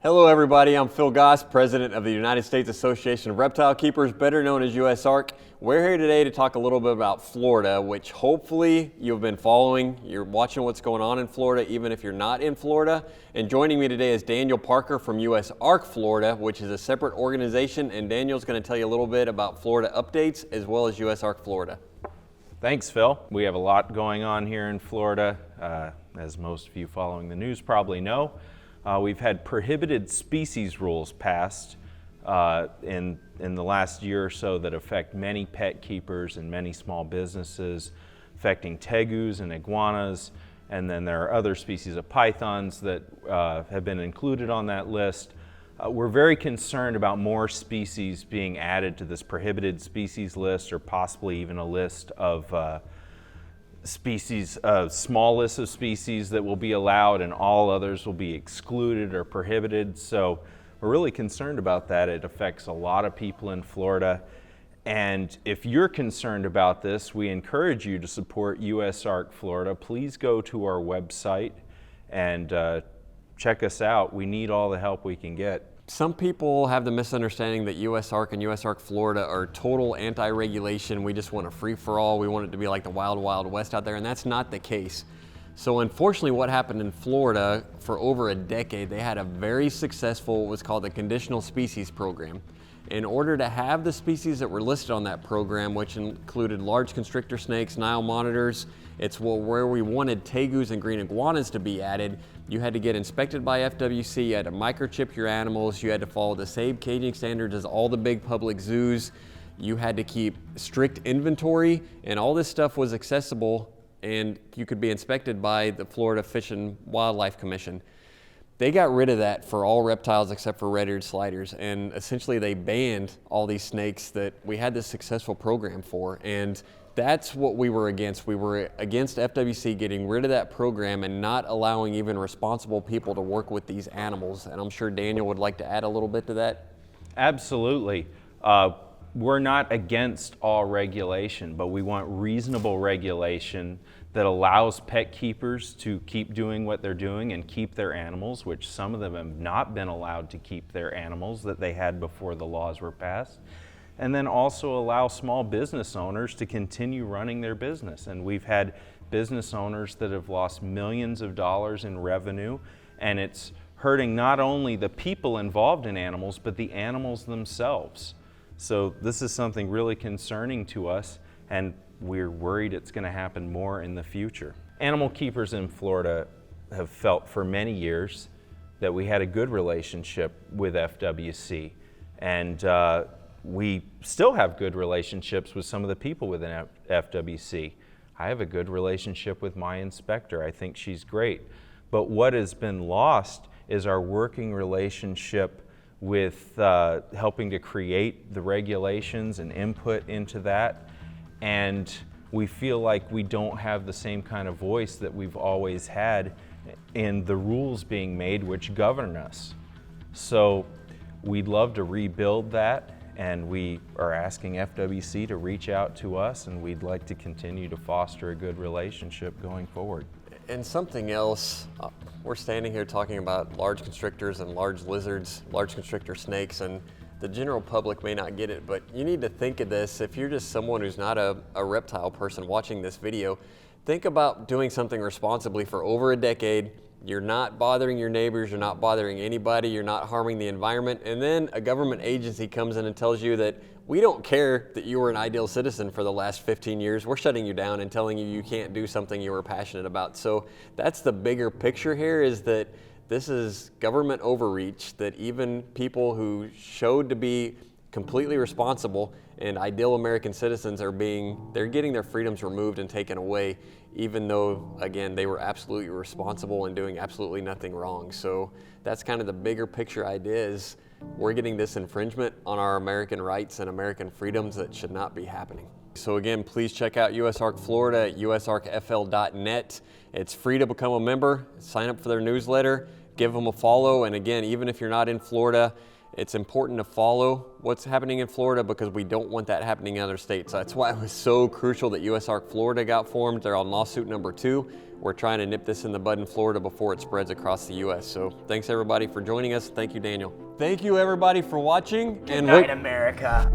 Hello everybody, I'm Phil Goss, President of the United States Association of Reptile Keepers, better known as USARK. We're here today to talk a little bit about Florida, which hopefully you've been following. You're watching what's going on in Florida, even if you're not in Florida. And joining me today is Daniel Parker from USARK Florida, which is a separate organization, and Daniel's going to tell you a little bit about Florida updates as well as USARK Florida. Thanks, Phil. We have a lot going on here in Florida, as most of you following the news probably know. We've had prohibited species rules passed in the last year or so that affect many pet keepers and many small businesses, affecting tegus and iguanas, and then there are other species of pythons that have been included on that list. We're very concerned about more species being added to this prohibited species list, or possibly even a list of species, small list of species that will be allowed and all others will be excluded or prohibited. So we're really concerned about that. It affects a lot of people in Florida. And if you're concerned about this, we encourage you to support USARK Florida. Please go to our website and check us out. We need all the help we can get. Some people have the misunderstanding that USARK and USARK Florida are total anti-regulation. We just want a free-for-all. We want it to be like the wild, wild west out there, and that's not the case. So unfortunately, what happened in Florida for over a decade, they had a very successful, what's called the conditional species program. In order to have the species that were listed on that program, which included large constrictor snakes, Nile monitors, it's where we wanted tegus and green iguanas to be added, you had to get inspected by FWC, you had to microchip your animals, you had to follow the same caging standards as all the big public zoos, you had to keep strict inventory, and all this stuff was accessible and you could be inspected by the Florida Fish and Wildlife Commission. They got rid of that for all reptiles except for red-eared sliders, and essentially they banned all these snakes that we had this successful program for, and that's what we were against. We were against FWC getting rid of that program and not allowing even responsible people to work with these animals, and I'm sure Daniel would like to add a little bit to that. Absolutely. We're not against all regulation, but we want reasonable regulation that allows pet keepers to keep doing what they're doing and keep their animals, which some of them have not been allowed to keep their animals that they had before the laws were passed. And then also allow small business owners to continue running their business. And we've had business owners that have lost millions of dollars in revenue, and it's hurting not only the people involved in animals, but the animals themselves. So this is something really concerning to us, and we're worried it's going to happen more in the future. Animal keepers in Florida have felt for many years that we had a good relationship with FWC, and we still have good relationships with some of the people within FWC. I have a good relationship with my inspector. I think she's great. But what has been lost is our working relationship with helping to create the regulations and input into that. And we feel like we don't have the same kind of voice that we've always had in the rules being made which govern us. So we'd love to rebuild that, and we are asking FWC to reach out to us, and we'd like to continue to foster a good relationship going forward. And something else, we're standing here talking about large constrictors and large lizards, large constrictor snakes, and the general public may not get it, but you need to think of this. If you're just someone who's not a reptile person watching this video, think about doing something responsibly for over a decade. You're not bothering your neighbors, you're not bothering anybody, you're not harming the environment, and then a government agency comes in and tells you that we don't care that you were an ideal citizen for the last 15 years, we're shutting you down and telling you you can't do something you were passionate about. So that's the bigger picture here, is that this is government overreach, that even people who showed to be completely responsible and ideal American citizens they're getting their freedoms removed and taken away, even though, again, they were absolutely responsible and doing absolutely nothing wrong. So that's kind of the bigger picture idea, is we're getting this infringement on our American rights and American freedoms that should not be happening. So again, please check out USARK Florida at usarkfl.net. It's free to become a member, sign up for their newsletter, give them a follow, and again, even if you're not in Florida, It's important to follow what's happening in Florida because we don't want that happening in other states. So that's why it was so crucial that USARK Florida got formed. They're on lawsuit number 2. We're trying to nip this in the bud in Florida before it spreads across the US. So thanks everybody for joining us. Thank you, Daniel. Thank you everybody for watching. Good night, America.